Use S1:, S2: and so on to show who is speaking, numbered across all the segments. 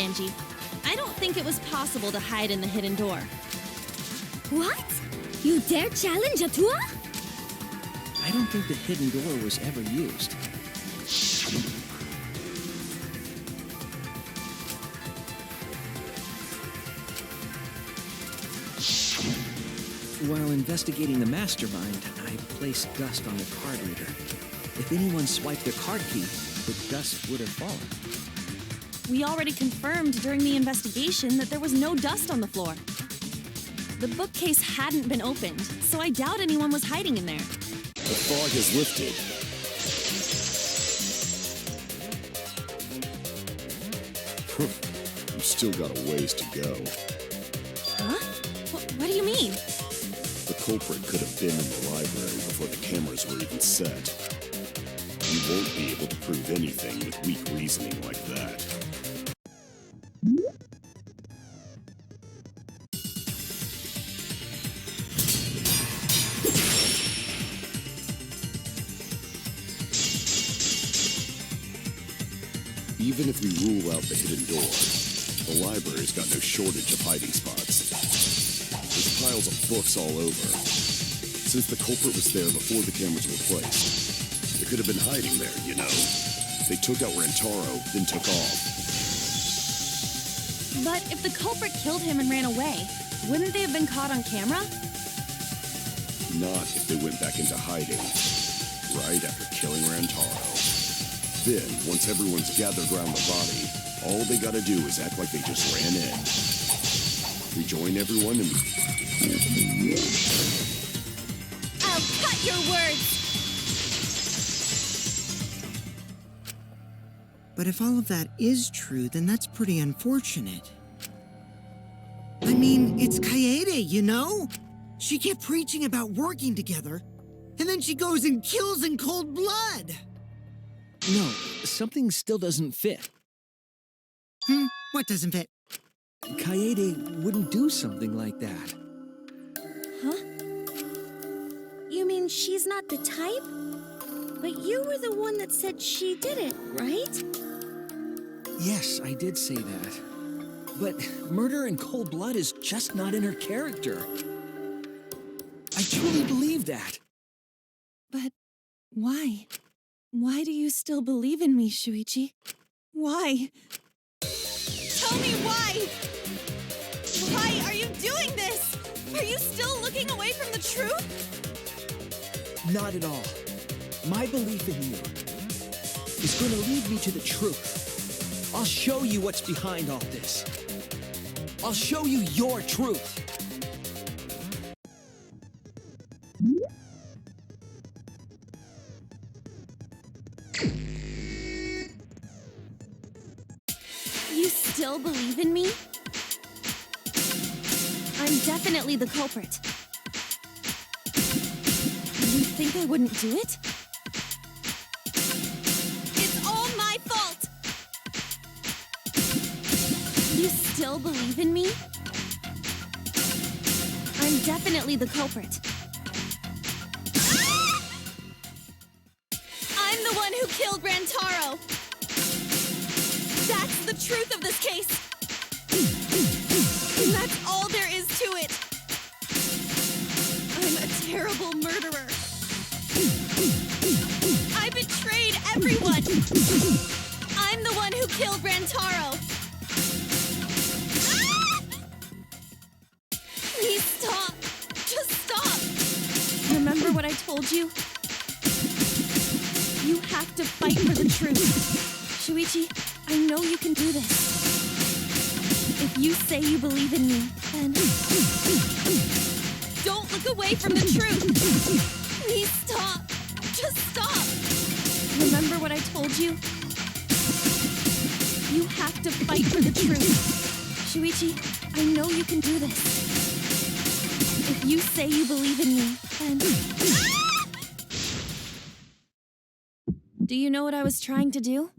S1: Angie. I don't think it was possible to hide in the hidden door.
S2: What? You dare challenge a tour?
S3: I don't think the hidden door was ever used. While investigating the mastermind, I placed dust on the card reader. If anyone swiped their card key, the dust would have fallen.
S1: We already confirmed during the investigation that there was no dust on the floor. The bookcase hadn't been opened, so I doubt anyone was hiding in there.
S4: The fog has lifted. You've still got a ways to go.
S1: Huh? What do you mean?
S4: The culprit could have been in the library before the cameras were even set. You won't be able to prove anything with weak reasoning like that. Even if we rule out the hidden door, the library's got no shortage of hiding spots. There's piles of books all over. Since the culprit was there before the cameras were placed, they could have been hiding there, you know. They took out Rantaro, then took off.
S1: But if the culprit killed him and ran away, wouldn't they have been caught on camera?
S4: Not if they went back into hiding, right after killing Rantaro. Then, once everyone's gathered around the body, all they gotta do is act like they just ran in. Rejoin everyone and...
S1: I'll cut your words!
S5: But if all of that is true, then that's pretty unfortunate. I mean, it's Kaede, you know? She kept preaching about working together, and then she goes and kills in cold blood!
S3: No, something still doesn't fit.
S5: What doesn't fit?
S3: Kaede wouldn't do something like that.
S2: Huh? You mean she's not the type? But you were the one that said she did it, right?
S3: Yes, I did say that. But murder in cold blood is just not in her character. I truly believe that.
S1: But why? Why do you still believe in me, Shuichi? Why? Tell me why! Why are you doing this? Are you still looking away from the truth?
S3: Not at all. My belief in you is going to lead me to the truth. I'll show you what's behind all this. I'll show you your truth.
S1: You still believe in me? I'm definitely the culprit. You think I wouldn't do it? It's all my fault! You still believe in me? I'm definitely the culprit. I'm the one who killed Rantaro! That's the truth of this case! And that's all there is to it! I'm a terrible murderer! I betrayed everyone! I'm the one who killed Rantaro! Please stop! Just stop! Remember what I told you? You have to fight for the truth. Shuichi, I know you can do this. If you say you believe in me, then... Don't look away from the truth! Please stop! Just stop! Remember what I told you? You have to fight for the truth. Shuichi, I know you can do this. If you say you believe in me, then... Do you know what I was trying to do?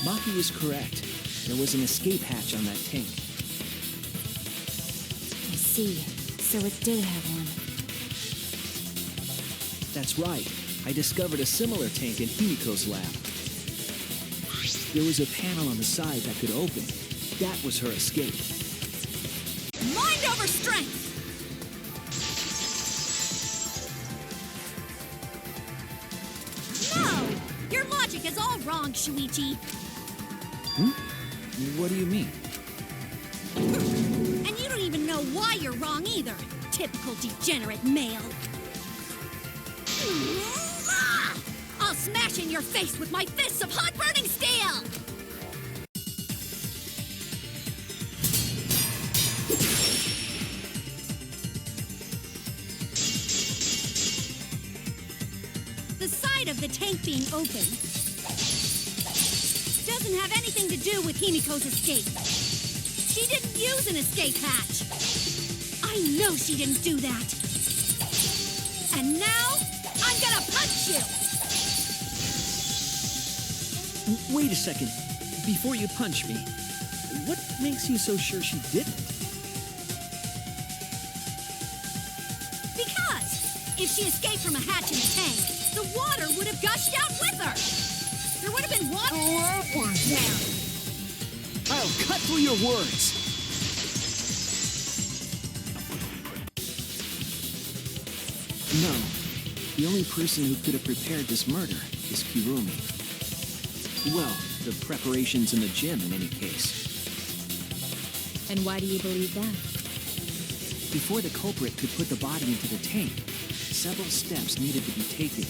S3: Maki was correct. There was an escape hatch on that tank.
S2: I see. So it did have one.
S3: That's right. I discovered a similar tank in Himiko's lab. There was a panel on the side that could open. That was her escape.
S2: Mind over strength! No! Your logic is all wrong, Shuichi.
S3: What do you mean?
S2: And you don't even know why you're wrong either. Typical degenerate male. I'll smash in your face with my fists of hot burning steel! The side of the tank being open doesn't have anything to do with Himiko's escape. She didn't use an escape hatch. I know she didn't do that. And now, I'm gonna punch you!
S3: Wait a second. Before you punch me, what makes you so sure she didn't?
S2: Because if she escaped from a hatch in the tank, the water would have gushed out with her. There would have been water there.
S3: I'll cut through your words. No. The only person who could have prepared this murder is Kirumi. Well, the preparations in the gym in any case.
S6: And why do you believe that?
S3: Before the culprit could put the body into the tank, several steps needed to be taken.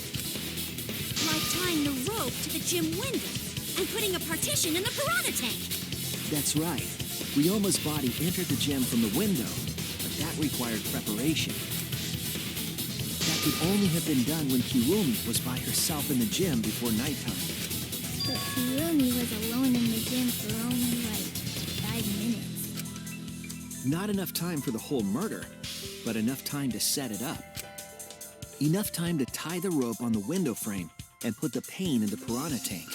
S2: Like tying the rope to the gym window and putting a partition in the piranha tank.
S3: That's right. Ryoma's body entered the gym from the window, but that required preparation. That could only have been done when Kirumi was by herself in the gym before nighttime.
S7: But Kirumi was alone in the gym for only, 5 minutes.
S3: Not enough time for the whole murder, but enough time to set it up. Enough time to tie the rope on the window frame and put the pain in the piranha tank.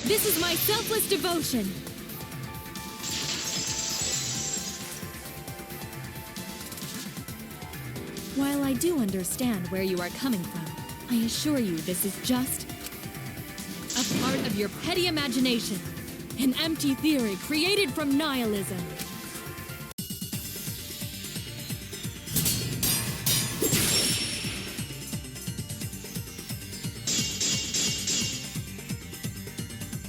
S6: This is my selfless devotion. While I do understand where you are coming from, I assure you this is just a part of your petty imagination, an empty theory created from nihilism.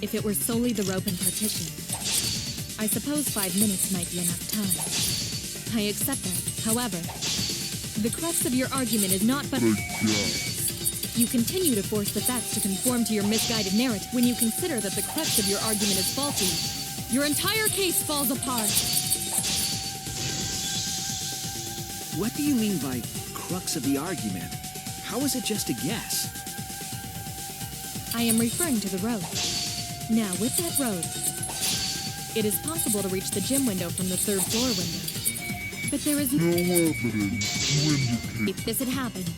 S6: If it were solely the rope and partition, I suppose 5 minutes might be enough time. I accept that. However, the crux of your argument is not but... You continue to force the facts to conform to your misguided narrative. When you consider that the crux of your argument is faulty, your entire case falls apart.
S3: What do you mean by crux of the argument? How is it just a guess?
S6: I am referring to the rope. Now, with that rope, it is possible to reach the gym window from the 3rd floor window. But there is no evidence to indicate if this had happened.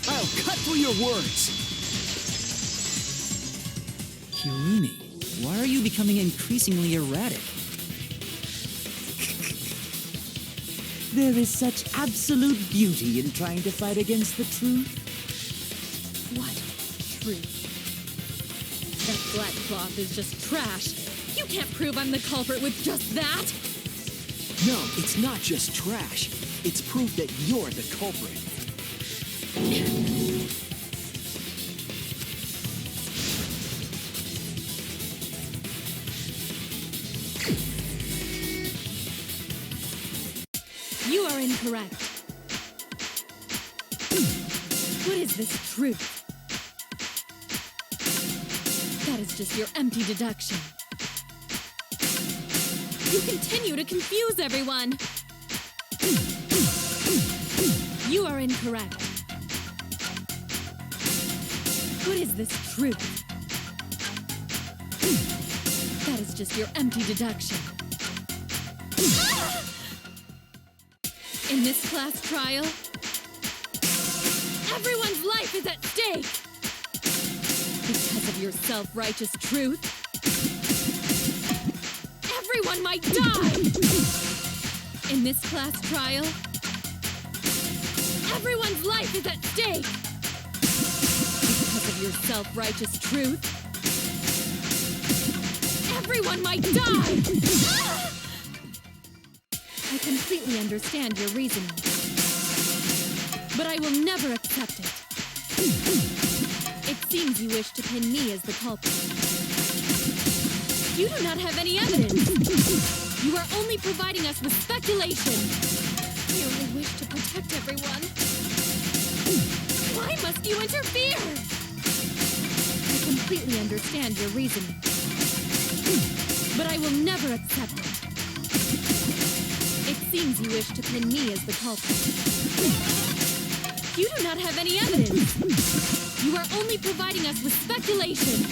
S3: I'll cut through your words!
S8: Kirumi, why are you becoming increasingly erratic? There is such absolute beauty in trying to fight against the truth.
S6: What truth? That black cloth is just trash. You can't prove I'm the culprit with just that.
S3: No, it's not just trash. It's proof that you're the culprit.
S6: You are incorrect. What is this truth? That is just your empty deduction. You continue to confuse everyone. You are incorrect. What is this truth? That is just your empty deduction. In this class trial, everyone's life is at stake. Because of your self-righteous truth, everyone might die! In In this class trial, everyone's life is at stake! Because of your self-righteous truth, everyone might die! I completely understand your reasoning, but I will never accept it. It seems you wish to pin me as the culprit. You do not have any evidence. You are only providing us with speculation. I only wish to protect everyone. Why must you interfere? I completely understand your reasoning, but I will never accept it. It seems you wish to pin me as the culprit. You do not have any evidence. You are only providing us with speculation.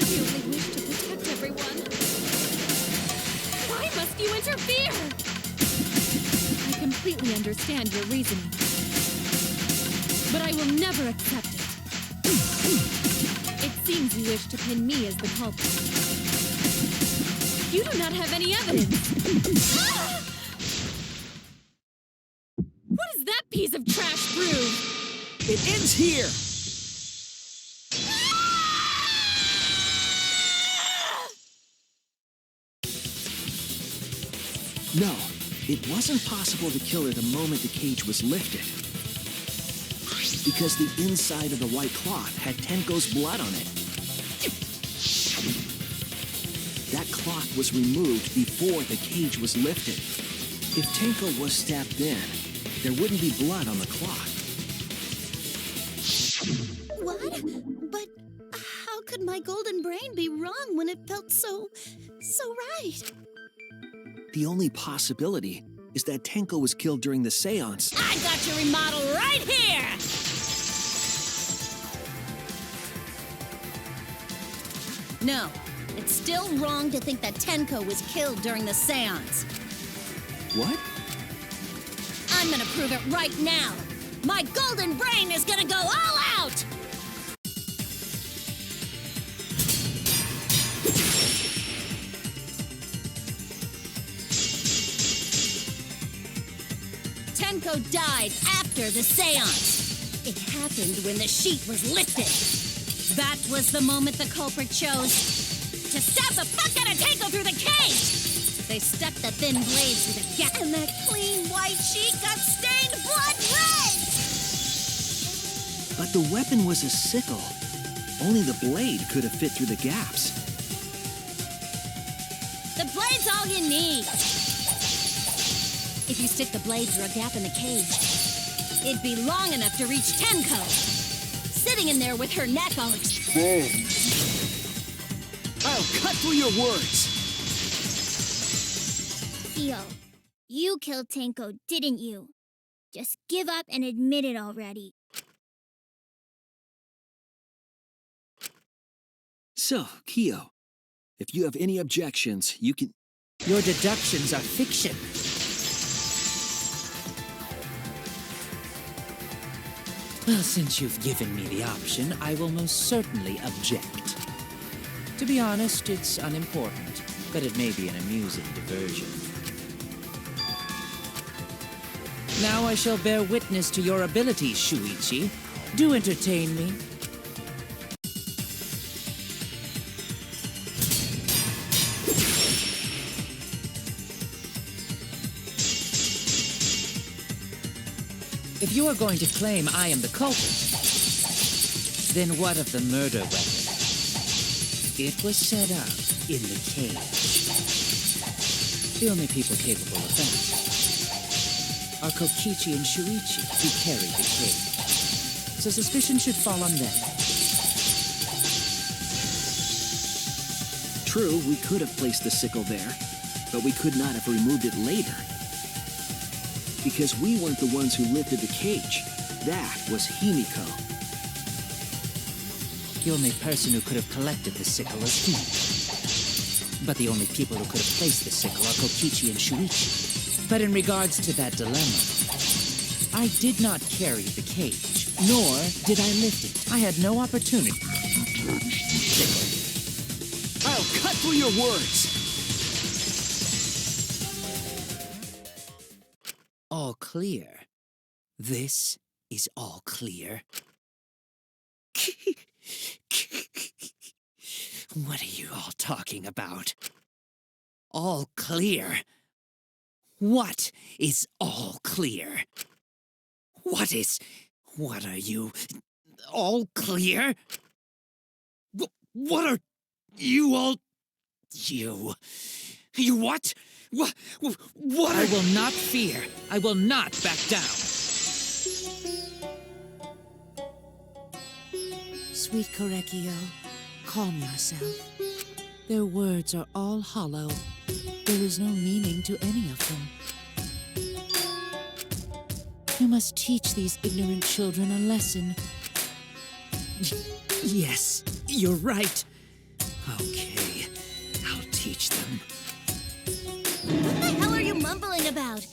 S6: I only wish to protect everyone. Why must you interfere? I completely understand your reasoning, but I will never accept it. It seems you wish to pin me as the culprit. You do not have any evidence. What does that piece of trash prove?
S3: It ends here! No, it wasn't possible to kill her the moment the cage was lifted. Because the inside of the white cloth had Tenko's blood on it. That cloth was removed before the cage was lifted. If Tenko was stabbed then, there wouldn't be blood on the cloth.
S2: What? But how could my golden brain be wrong when it felt so right?
S3: The only possibility is that Tenko was killed during the seance.
S2: I got your remodel right here! No, it's still wrong to think that Tenko was killed during the seance.
S3: What?
S2: I'm gonna prove it right now. My golden brain is gonna go all out! Tenko died after the seance. It happened when the sheet was lifted. That was the moment the culprit chose to stab the fuck out of Tenko through the cage! They stuck the thin blade through the gap, and that clean white sheet got stained blood red!
S3: But the weapon was a sickle. Only the blade could have fit through the gaps.
S2: The blade's all you need. If you stick the blade through a gap in the cage, it'd be long enough to reach Tenko, sitting in there with her neck all exposed.
S3: I'll cut through your words!
S7: Kyo, you killed Tenko, didn't you? Just give up and admit it already.
S3: So, Kyo, if you have any objections, you can...
S8: Your deductions are fiction. Well, since you've given me the option, I will most certainly object. To be honest, it's unimportant, but it may be an amusing diversion. Now I shall bear witness to your abilities, Shuichi. Do entertain me. If you are going to claim I am the culprit, then what of the murder weapon? It was set up in the cage. The only people capable of that are Kokichi and Shuichi, who carried the cage. So suspicion should fall on them.
S3: True, we could have placed the sickle there, but we could not have removed it later. Because we weren't the ones who lifted the cage. That was Himiko.
S8: The only person who could have collected the sickle is Himiko. But the only people who could have placed the sickle are Kokichi and Shuichi. But in regards to that dilemma, I did not carry the cage, nor did I lift it. I had no opportunity.
S3: I'll cut through your words!
S8: clear. This is all clear. What are you all talking about? All clear? What is all clear? What are you? All clear? What are you all? You what? What I will not fear. I will not back down. Sweet Korekiyo, calm yourself. Their words are all hollow. There is no meaning to any of them. You must teach these ignorant children a lesson. Yes, you're right. Okay, I'll teach them.
S2: What the hell are you mumbling about?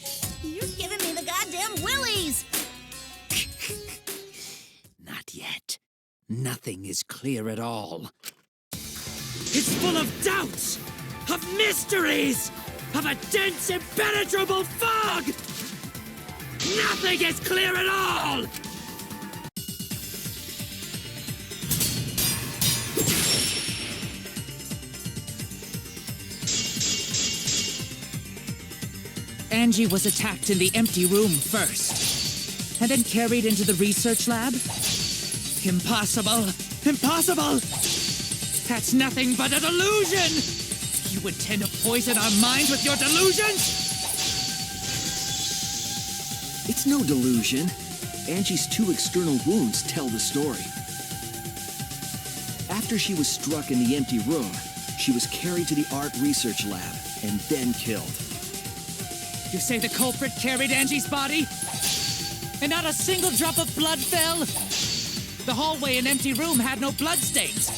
S2: You're giving me the goddamn willies!
S8: Not yet. Nothing is clear at all. It's full of doubts, of mysteries, of a dense, impenetrable fog! Nothing is clear at all! Angie was attacked in the empty room first, and then carried into the research lab? Impossible! Impossible! That's nothing but a delusion! You intend to poison our minds with your delusions?
S3: It's no delusion. Angie's 2 external wounds tell the story. After she was struck in the empty room, she was carried to the art research lab and then killed.
S8: You say the culprit carried Angie's body? And not a single drop of blood fell? The hallway and empty room had no bloodstains.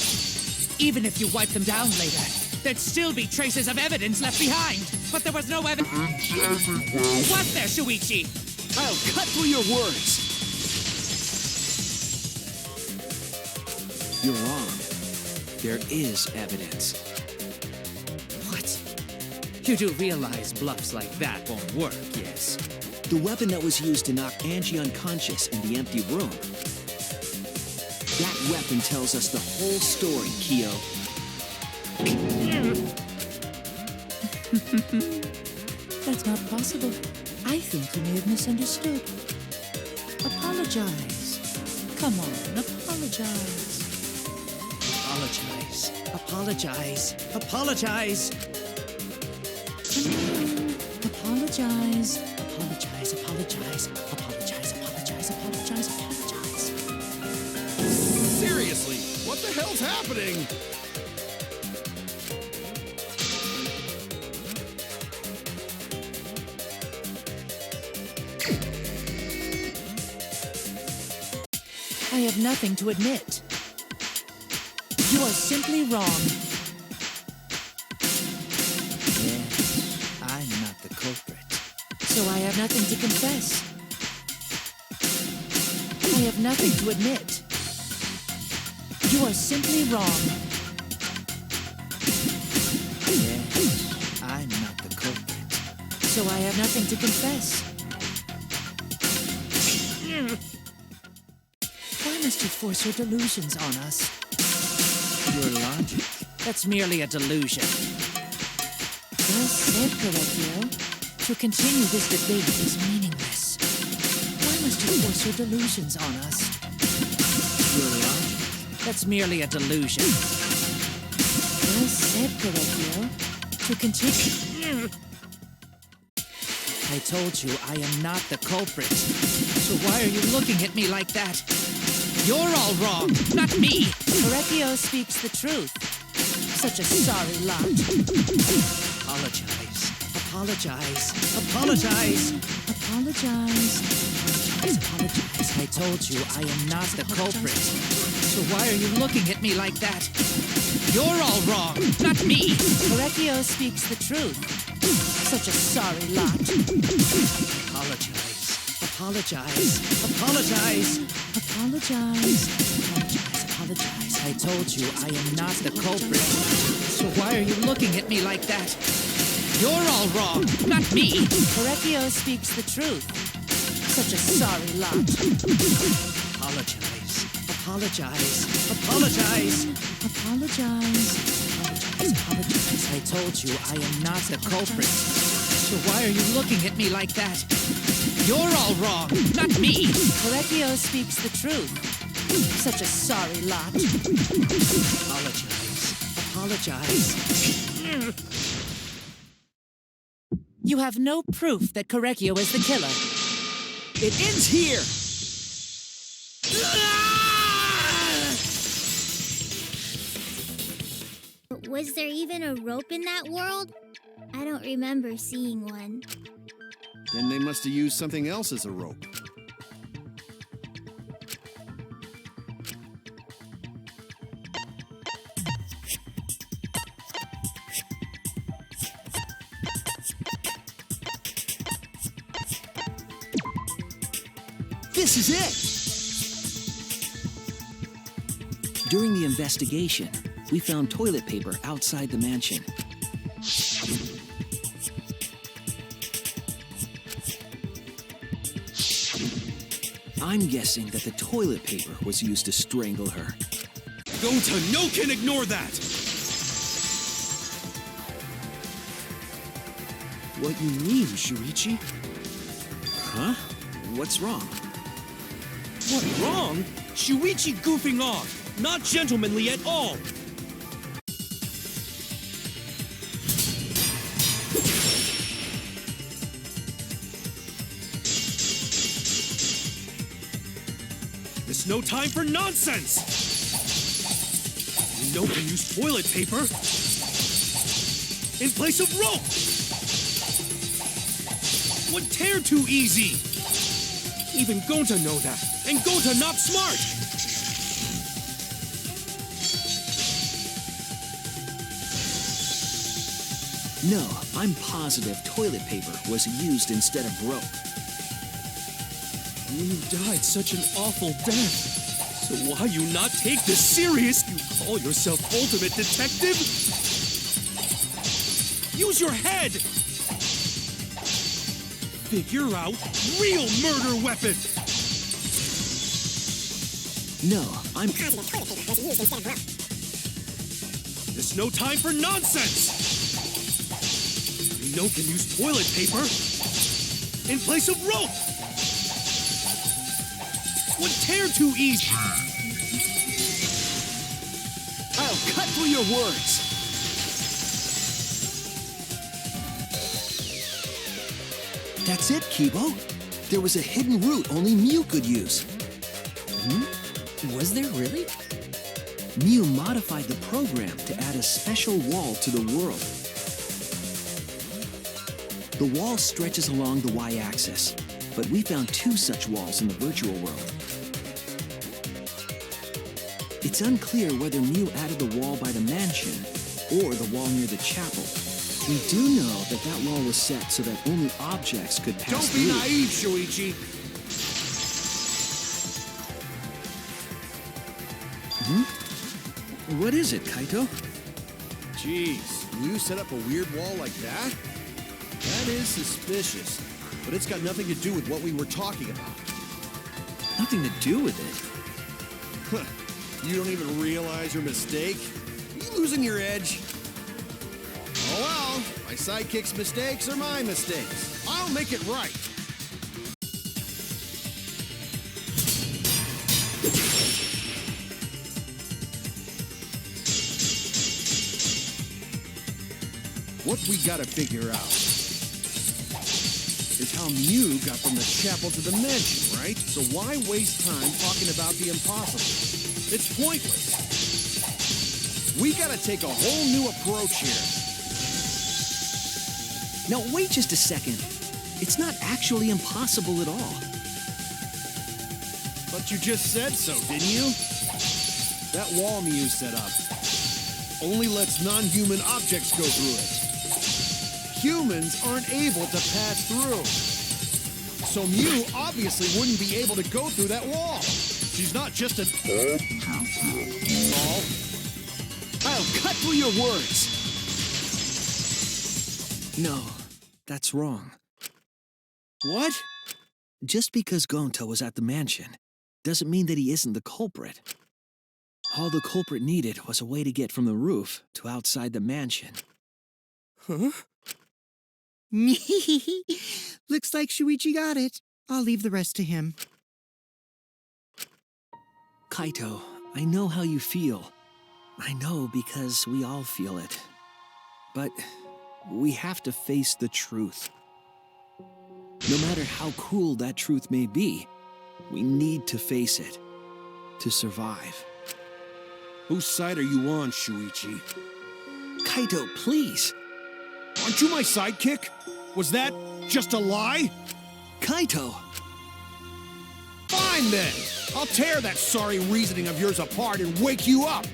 S8: Even if you wipe them down later, there'd still be traces of evidence left behind. But there was no evidence. Was there, Shuichi?
S3: I'll cut through your words. You're wrong. There is evidence.
S8: What? You do realize bluffs like that won't work, yes?
S3: The weapon that was used to knock Angie unconscious in the empty room. That weapon tells us the whole story, Kyo.
S8: That's not possible. I think you may have misunderstood. Apologize. Come on, apologize. Apologize. Apologize. Apologize. Apologize. Apologize. Apologize. Apologize. Apologize. Apologize. Apologize.
S4: Seriously, what the hell's happening?
S8: I have nothing to admit. You are simply wrong. Yes, I'm not the culprit. So I have nothing to confess. I have nothing to admit. You are simply wrong. Yes, I'm not the culprit. So I have nothing to confess. Why must you force your delusions on us? Your logic? That's merely a delusion. Well said, Korekiyo. To continue this debate is meaningless. Why must you force your delusions on us? Your logic? That's merely a delusion. Well said, Korekiyo. To continue... I told you I am not the culprit. So why are you looking at me like that? You're all wrong, not me. Korekiyo speaks the truth. Such a sorry lot. Apologize. Apologize. Apologize. Apologize. Apologize. Apologize. I told you I am not the culprit. So why are you looking at me like that? You're all wrong, not me. Korekiyo speaks the truth. Such a sorry lot. Apologize. Apologize. Apologize. Apologize. Apologize. Apologize. I told you I am not the culprit. So why are you looking at me like that? You're all wrong, not me. Korekiyo speaks the truth. Such a sorry lot. Apologize. Apologize. Apologize. Apologize. Apologize. I told you I am not a culprit. So why are you looking at me like that? You're all wrong, not me. Korekiyo speaks the truth. Such a sorry lot. Apologize. Apologize. You have no proof that Korekiyo is the killer.
S3: It ends here!
S7: Was there even a rope in that world? I don't remember seeing one.
S4: Then they must have used something else as a rope.
S3: This is it! During the investigation, we found toilet paper outside the mansion. I'm guessing that the toilet paper was used to strangle her.
S9: Gonta, no can ignore that!
S3: What you mean, Shuichi? Huh? What's wrong?
S9: What, wrong? Shuichi goofing off! Not gentlemanly at all! There's no time for nonsense! You know can use toilet paper in place of rope! Would tear too easy! Even Gonta know that, and Gonta not smart!
S3: No, I'm positive toilet paper was used instead of rope.
S9: You died such an awful death. So why you not take this serious? You call yourself ultimate detective? Use your head! Figure out real murder weapon!
S3: No, I'm
S7: Positive toilet paper was used instead of rope.
S9: There's no time for nonsense! You know can use toilet paper in place of rope! Would tear too easy!
S3: I'll cut through your words! That's it, Keebo. There was a hidden route only Mew could use.
S8: Was there really?
S3: Mew modified the program to add a special wall to the world. The wall stretches along the y-axis, but we found 2 such walls in the virtual world. It's unclear whether Mew added the wall by the mansion or the wall near the chapel. We do know that that wall was set so that only objects could pass
S9: Don't
S3: through.
S9: be naive, Shuichi!
S3: What is it, Kaito?
S4: Jeez, can you set up a weird wall like that? That is suspicious, but it's got nothing to do with what we were talking about.
S3: Nothing to do with it.
S4: Huh. You don't even realize your mistake? Are you losing your edge? Oh well, my sidekick's mistakes are my mistakes. I'll make it right. What we gotta figure out is how Mew got from the chapel to the mansion, right? So why waste time talking about the impossible? It's pointless. We gotta take a whole new approach here.
S3: Now, wait just a second. It's not actually impossible at all.
S4: But you just said so, didn't you? That wall Mew set up only lets non-human objects go through it. Humans aren't able to pass through. So Mew obviously wouldn't be able to go through that wall. She's not just a...
S3: I'll cut through your words! No, that's wrong.
S4: What?
S3: just because Gonta was at the mansion doesn't mean that he isn't the culprit. All the culprit needed was a way to get from the roof to outside the mansion.
S5: Huh? Looks like Shuichi got it. I'll leave the rest to him.
S3: Kaito, I know how you feel. I know because we all feel it. But we have to face the truth. No matter how cruel that truth may be, we need to face it to survive.
S9: Whose side are you on, Shuichi?
S3: Kaito, please!
S9: Aren't you my sidekick? Was that just a lie?
S3: Kaito!
S9: Fine then! I'll tear that sorry reasoning of yours apart and wake you up!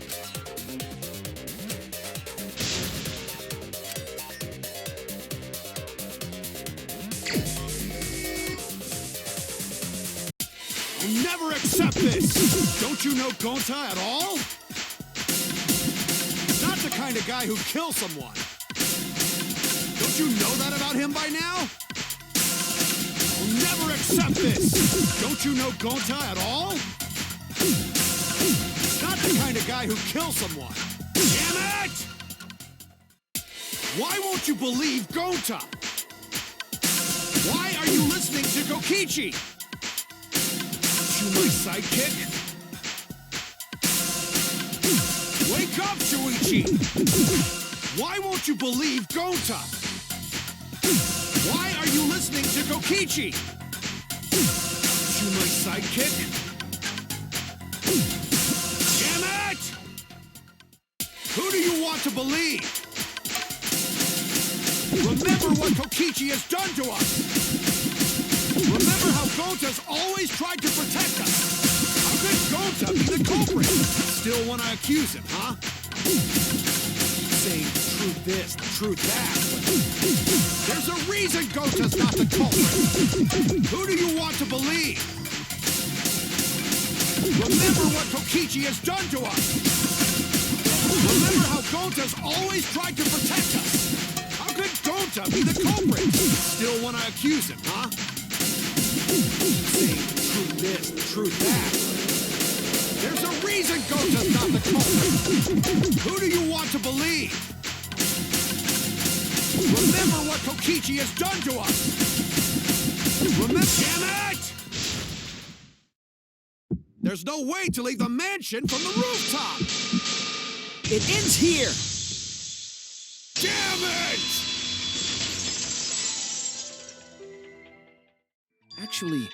S9: I'll never accept this! Don't you know Gonta at all? He's not the kind of guy who kills someone. Don't you know that about him by now? I'll never accept this! Don't you know Gonta at all? He's not the kind of guy who kills someone. Damn it! Why won't you believe Gonta? Why are you listening to Gokichi? Aren't you my sidekick? Wake up, Shuichi! Why won't you believe Gonta? Why are you listening to Gokichi? Aren't you my sidekick? Damn it! Who do you want to believe? Remember what Gokichi has done to us! Remember how Gonta's always tried to protect us! How could Gonta be the culprit? Still want to accuse him, huh? Saying the truth this, the truth that. There's a reason Gonta's not the culprit! Who do you want to believe? Remember what Gokichi has done to us! Remember how Gonta's always tried to protect us! How could Gonta be the culprit? Still want to accuse him, huh? Saying the truth this, the truth that. There's a reason Gonta's not the culprit! Who do you want to believe? Remember what Gokichi has done to us! Remember— Damn it! There's no way to leave the mansion from the rooftop!
S3: It ends here!
S9: Damn it!
S3: Actually,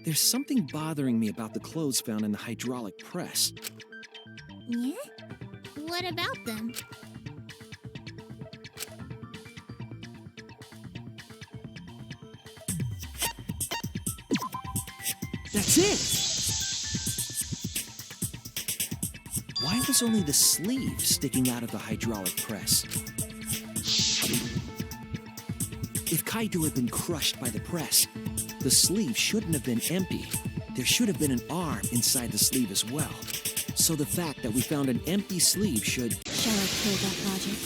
S3: there's something bothering me about the clothes found in the hydraulic press.
S7: Yeah? What about them?
S3: That's it! Why was only the sleeve sticking out of the hydraulic press? If Kaito had been crushed by the press, the sleeve shouldn't have been empty. There should have been an arm inside the sleeve as well. So the fact that we found an empty sleeve should—
S2: Shall I kill that logic?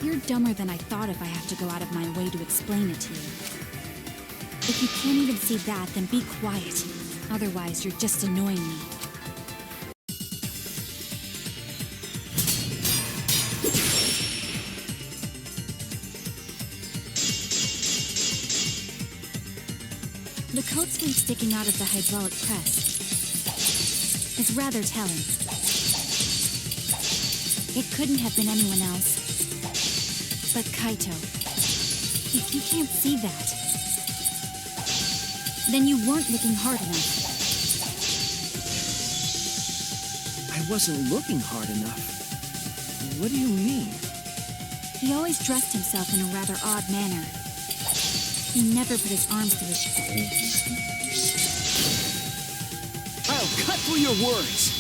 S2: You're dumber than I thought if I have to go out of my way to explain it to you. If you can't even see that, then be quiet. Otherwise, you're just annoying me. The coat sleeve sticking out of the hydraulic press is rather telling. It couldn't have been anyone else. But Kaito, if you can't see that, then you weren't looking hard enough.
S3: I wasn't looking hard enough. What do you mean?
S2: He always dressed himself in a rather odd manner. He never put his arms through his...
S3: I'll cut through your words!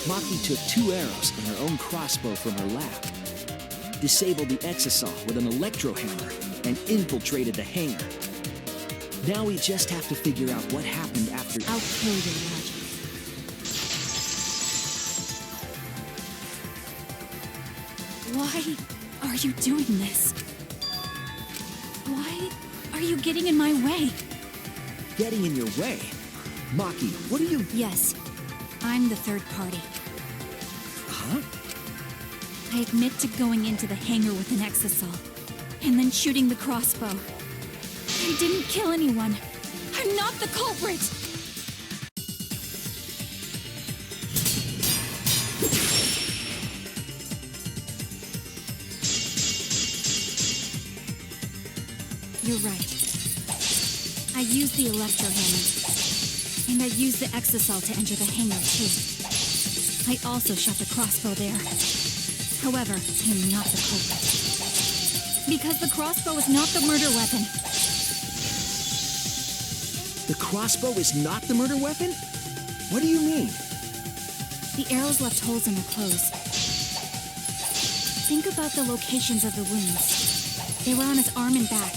S3: Maki took 2 arrows and her own crossbow from her lap, disabled the exisal with an electro hammer, and infiltrated the hangar. Now we just have to figure out what happened after—
S2: I'll kill your logic. Why are you doing this? Why are you getting in my way?
S3: Getting in your way? Maki, what are you...
S2: Yes, I'm the third party.
S3: Huh?
S2: I admit to going into the hangar with an exisal, and then shooting the crossbow. I didn't kill anyone. I'm not the culprit! You're right. I used the electro hammer, and I used the exisal to enter the hangar too. I also shot the crossbow there. However, I am not the culprit. Because the crossbow is not the murder weapon.
S3: The crossbow is not the murder weapon? What do you mean?
S2: The arrows left holes in the clothes. Think about the locations of the wounds. They were on his arm and back.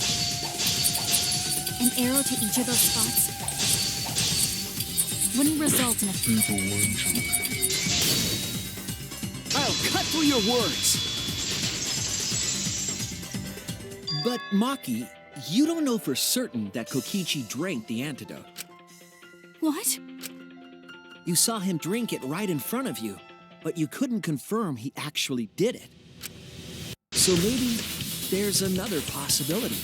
S2: An arrow to each of those spots wouldn't result in a fatal injury.
S3: I'll cut through your words! But, Maki, you don't know for certain that Kokichi drank the antidote.
S2: What?
S3: You saw him drink it right in front of you, but you couldn't confirm he actually did it. So maybe there's another possibility.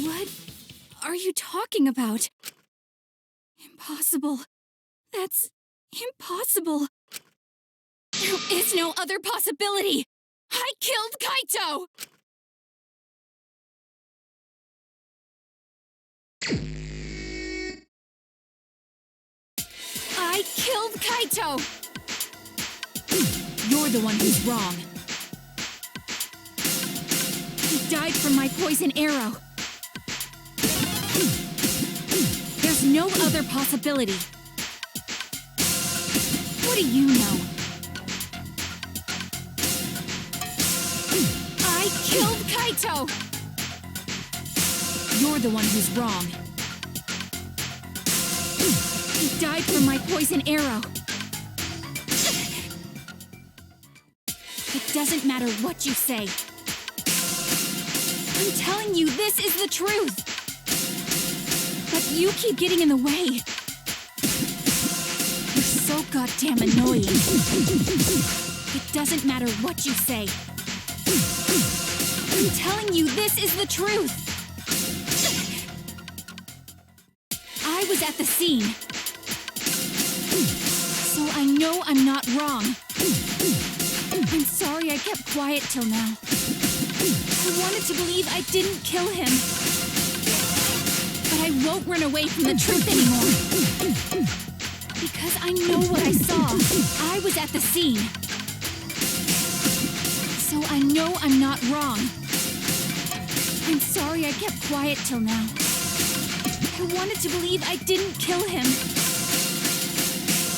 S2: What are you talking about? Impossible. That's impossible. There is no other possibility. I killed Kaito! I killed Kaito! You're the one who's wrong. He died from my poison arrow. There's no other possibility. What do you know? I killed Kaito! You're the one who's wrong. He died from my poison arrow. It doesn't matter what you say. I'm telling you, this is the truth. But you keep getting in the way. You're so goddamn annoying. It doesn't matter what you say. I'm telling you, this is the truth. I was at the scene. So I know I'm not wrong. I'm sorry I kept quiet till now. I wanted to believe I didn't kill him. But I won't run away from the truth anymore. Because I know what I saw. I was at the scene. So I know I'm not wrong. I'm sorry I kept quiet till now. I wanted to believe I didn't kill him.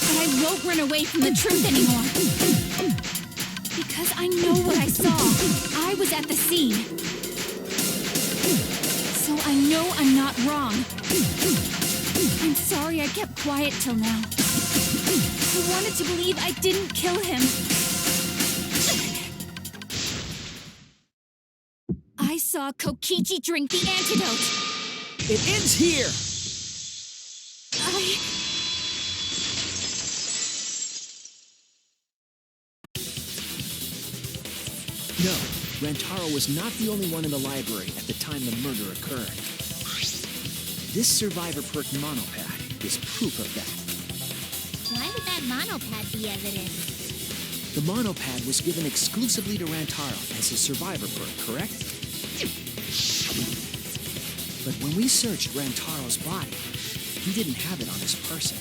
S2: But I won't run away from the truth anymore. Because I know what I saw. I was at the scene. So I know I'm not wrong. I'm sorry I kept quiet till now. I wanted to believe I didn't kill him. I saw Kokichi drink the antidote.
S3: It ends here! No, Rantaro was not the only one in the library at the time the murder occurred. This survivor perk monopad is proof of that.
S7: Why would that monopad be evidence?
S3: The monopad was given exclusively to Rantaro as his survivor perk, correct? But when we searched Rantaro's body, he didn't have it on his person.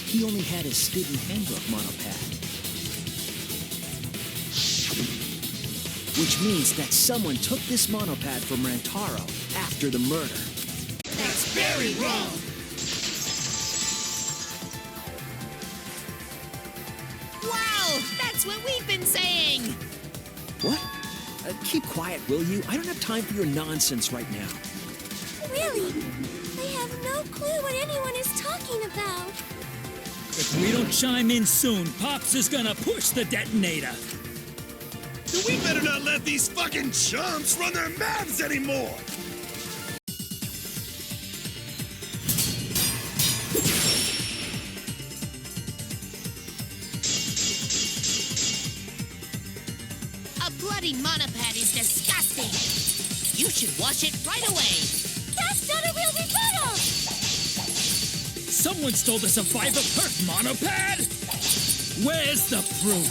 S3: He only had his Student Handbook monopad. Which means that someone took this monopad from Rantaro after the murder.
S9: That's very wrong!
S1: Wow! That's what we've been saying!
S3: What? Keep quiet, will you? I don't have time for your nonsense right now.
S7: Really? I have no clue what anyone is talking about.
S10: If we don't chime in soon, Pops is gonna push the detonator.
S9: We better not let these fucking chumps run their mouths anymore!
S2: A bloody monopad is disgusting! You should wash it right away! That's not a real rebuttal!
S3: Someone stole the Survivor Perk monopad? Where's the proof?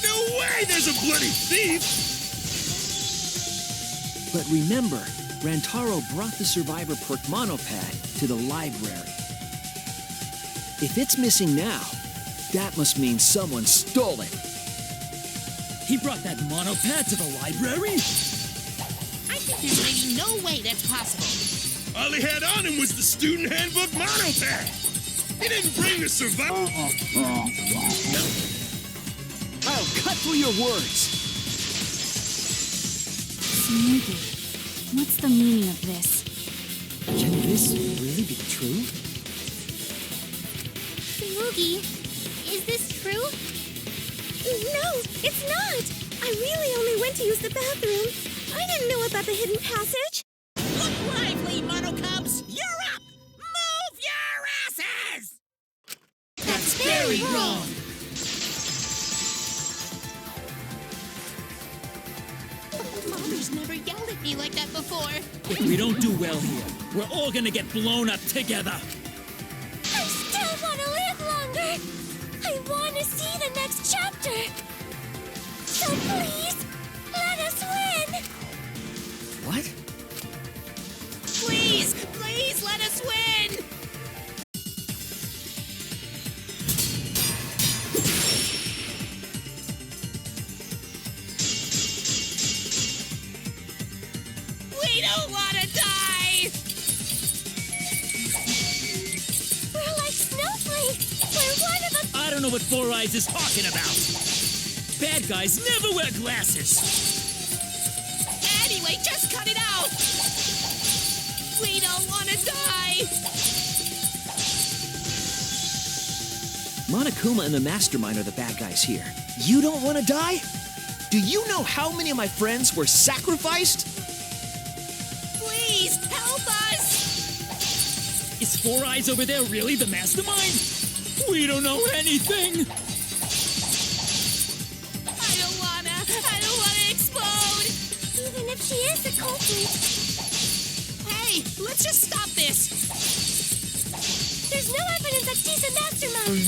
S9: No way there's a bloody thief!
S3: But remember, Rantaro brought the Survivor Perk monopad to the library. If it's missing now, that must mean someone stole it. He brought that monopad to the library?
S2: I think there's maybe no way that's possible.
S9: All he had on him was the student handbook monopad! He didn't bring the survivor...
S3: I'll cut through your words!
S7: Shinguji, what's the meaning of this?
S3: Can this really be true?
S7: Shinguji, is this true? No, it's not! I really only went to use the bathroom. I didn't know about the hidden passage.
S2: Look lively, Monokubs! You're up! Move your asses! That's very wrong! Father's never yelled at me like that before.
S3: If we don't do well here, we're all gonna get blown up together.
S7: I still want to live longer! I want to see the next chapter! So please, let us win!
S3: What?
S2: Please, please let us win! We don't want to die!
S7: We're like snowflakes! We're one of a...
S3: I don't know what Four Eyes is talking about. Bad guys never wear glasses.
S2: Anyway, just cut it out! We don't want to die!
S3: Monokuma and the Mastermind are the bad guys here. You don't want to die? Do you know how many of my friends were sacrificed?
S2: Please, help us!
S3: Is Four Eyes over there really the Mastermind? We don't know anything!
S2: I don't wanna explode!
S7: Even if she is the culprit,
S2: Hey, let's just stop this!
S7: there's no evidence that she's a mastermind!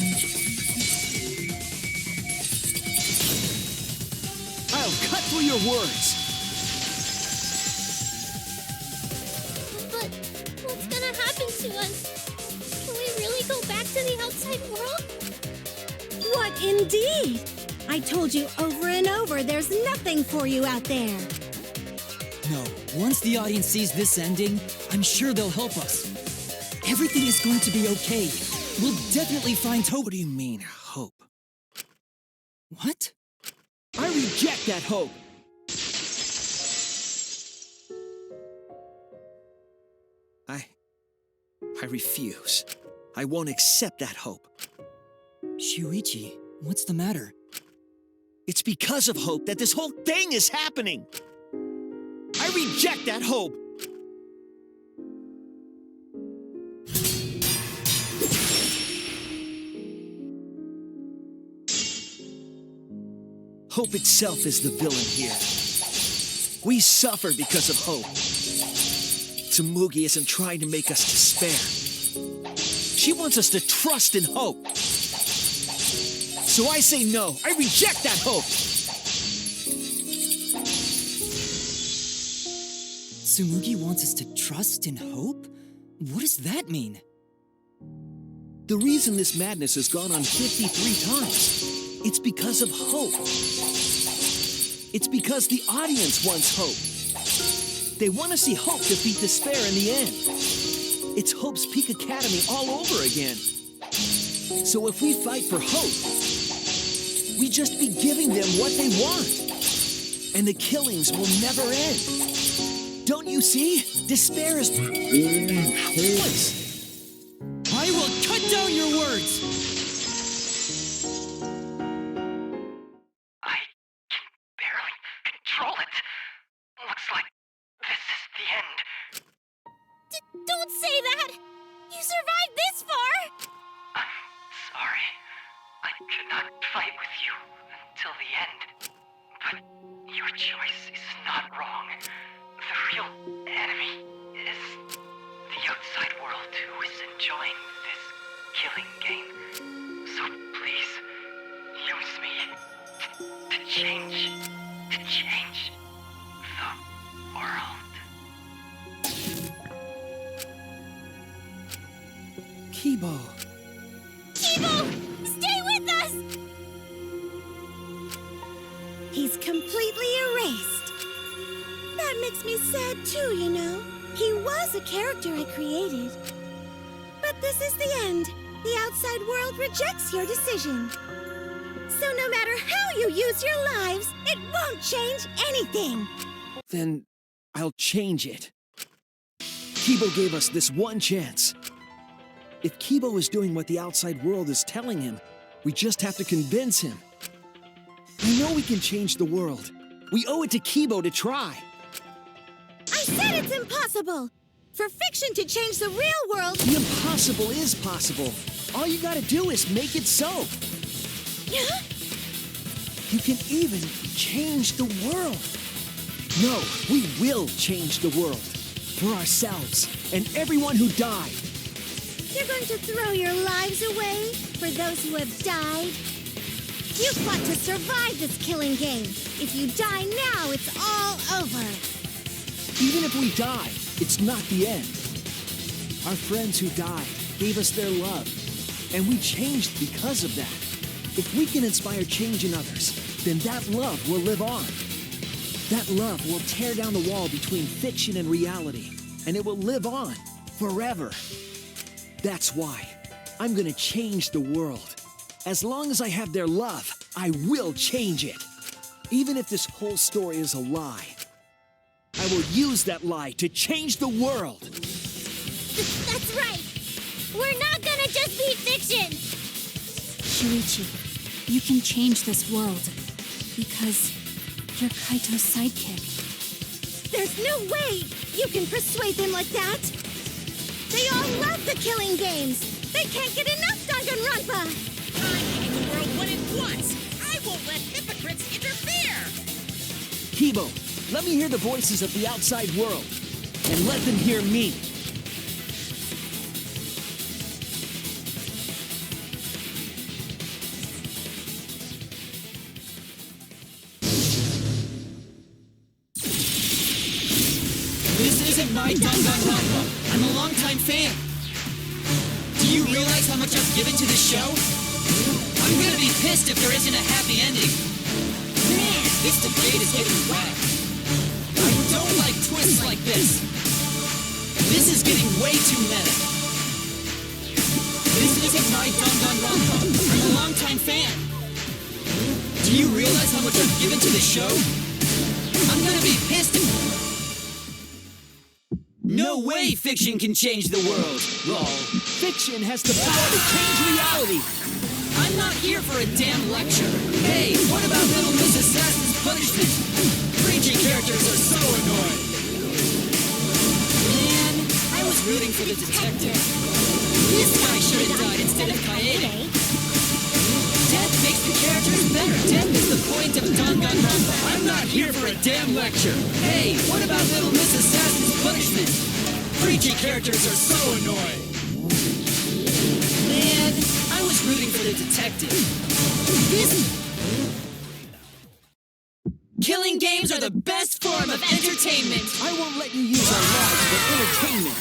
S3: I'll cut through your words!
S7: But what's gonna happen to us? Can we really go back to the outside world?
S2: What indeed? I told you over and over there's nothing for you out there.
S10: No, once the audience sees this ending, I'm sure they'll help us. Everything is going to be okay. We'll definitely find Tojo.
S3: What do you mean, hope?
S10: What?
S3: I reject that hope! I refuse. I won't accept that hope.
S10: Shuichi, what's the matter?
S3: It's because of hope that this whole thing is happening! I reject that hope! Hope itself is the villain here. We suffer because of hope. Tsumugi isn't trying to make us despair. She wants us to trust in hope. So I say no. I reject that hope.
S10: Tsumugi wants us to trust in hope? What does that mean?
S3: The reason this madness has gone on 53 times, it's because of hope. It's because the audience wants hope. They want to see hope defeat despair in the end. It's Hope's Peak Academy all over again. So if we fight for hope, we just be giving them what they want. And the killings will never end. Don't you see? Despair is pointless.
S10: I will cut down your words!
S11: I killing game. So please, use me to change the world.
S3: Keebo.
S7: Keebo! Stay with us!
S2: He's completely erased. That makes me sad too, you know. He was a character I created. But this is the end. The outside world rejects your decision. So no matter how you use your lives, it won't change anything.
S3: Then I'll change it. Keebo gave us this one chance. If Keebo is doing what the outside world is telling him, we just have to convince him. I know we can change the world. We owe it to Keebo to try.
S2: I said it's impossible. For fiction to change the real world...
S3: The impossible is possible. All you gotta do is make it so.
S2: Yeah?
S3: You can even change the world. No, we will change the world. For ourselves and everyone who died.
S2: You're going to throw your lives away for those who have died? You fought to survive this killing game. If you die now, it's all over.
S3: Even if we die, it's not the end. Our friends who died gave us their love, and we changed because of that. If we can inspire change in others, then that love will live on. That love will tear down the wall between fiction and reality, and it will live on forever. That's why I'm gonna change the world. As long as I have their love, I will change it. Even if this whole story is a lie, I will use that lie to change the world.
S7: That's right. We're not gonna just be fiction.
S1: Shuichi, you can change this world. Because you're Kaito's sidekick.
S2: There's no way you can persuade them like that. They all love the killing games. They can't get enough Danganronpa.
S8: I'm making the world what it wants. I won't let hypocrites interfere.
S3: Keebo, let me hear the voices of the outside world, and let them hear me.
S10: This isn't my Danganronpa. I'm a longtime fan. Do you realize how much I've given to this show? I'm gonna be pissed if there isn't a happy ending. Man, this debate is getting whacked. I don't like twists like this. This is getting way too meta. This isn't my Danganronpa. I'm a longtime fan. Do you realize how much I've given to this show? I'm gonna be pissed if... No way fiction can change the world, lol.
S3: Fiction has the power to change reality.
S10: I'm not here for a damn lecture. Hey, what about Little Miss Assassin's Punishment? Preachy characters are so annoying. Man, I was rooting for the detective. This guy should have died instead of Kaede. Death makes the characters better. Death is the point of Danganronpa. I'm not here for a damn lecture. Hey, what about Little Miss Assassin's Punishment? Preachy characters are so annoying. Man, I was rooting for the detective. Killing games are the best form of entertainment.
S3: I won't let you use our lives for entertainment.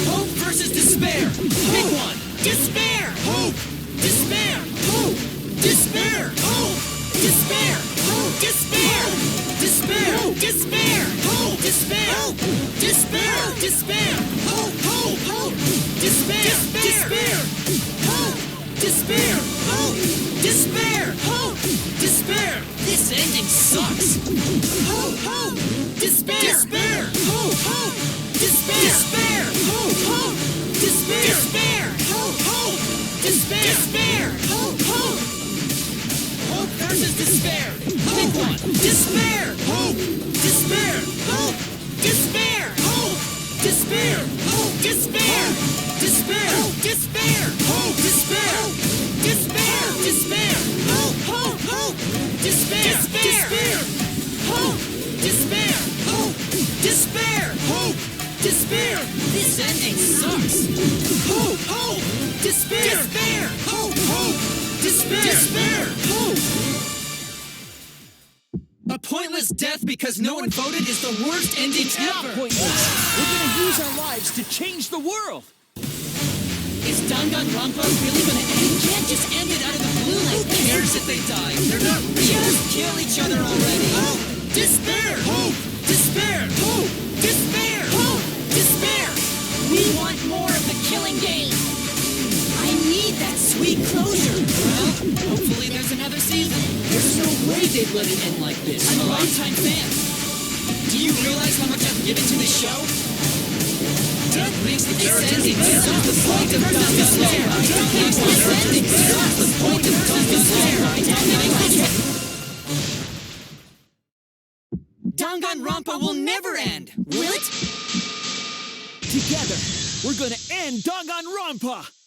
S10: Hope versus despair. Pick one. Despair. Hope. Despair. Hope. Despair. Hope. Despair. Hope. Despair. Despair. Despair. Hope. Despair. Despair. Despair. Hope. Hope. Hope. Despair. Despair. Hope. Despair. Hope. Despair. Hope. Despair. This ending sucks. Hope. Hope. Despair. Despair. Hope. Hope. Despair. Despair. Hope. Hope. Despair. Despair. Hope. Hope. Despair. Despair. Hope. Hope. Hope versus despair. Pick one. Despair. Hope. Despair. Hope. Despair. Hope. Despair. Hope. Despair. Despair. Despair. Hope. Despair. Despair. Despair. Hope. Hope. Hope. Despair. Despair. Hope. Despair. Hope. Despair. Hope. Despair. This ending sucks. Hope. Hope. Despair!
S3: Despair!
S10: Hope! Hope! Despair!
S3: Despair!
S10: Hope! A pointless death because no one voted is the worst ending ever!
S3: Pointless. We're gonna use our lives to change the world.
S10: Is Danganronpa really gonna end? You can't just end it out of the blue like this. Who cares if they die? They're not real. Just kill each other already.
S3: Hope!
S10: Despair!
S3: Hope!
S10: Despair!
S3: Hope!
S10: Despair!
S3: Hope!
S10: Despair! We want more of the killing game. I need that sweet closure. Well, hopefully there's another season. There's no way they'd let it end like this. I'm a longtime fan. Do you realize how much I've given to this show? Death makes the characters better. That's the point of Danganronpa. Death makes the characters better. That's the point of Danganronpa. Danganronpa will never end, will it?
S3: Together, we're gonna end Danganronpa!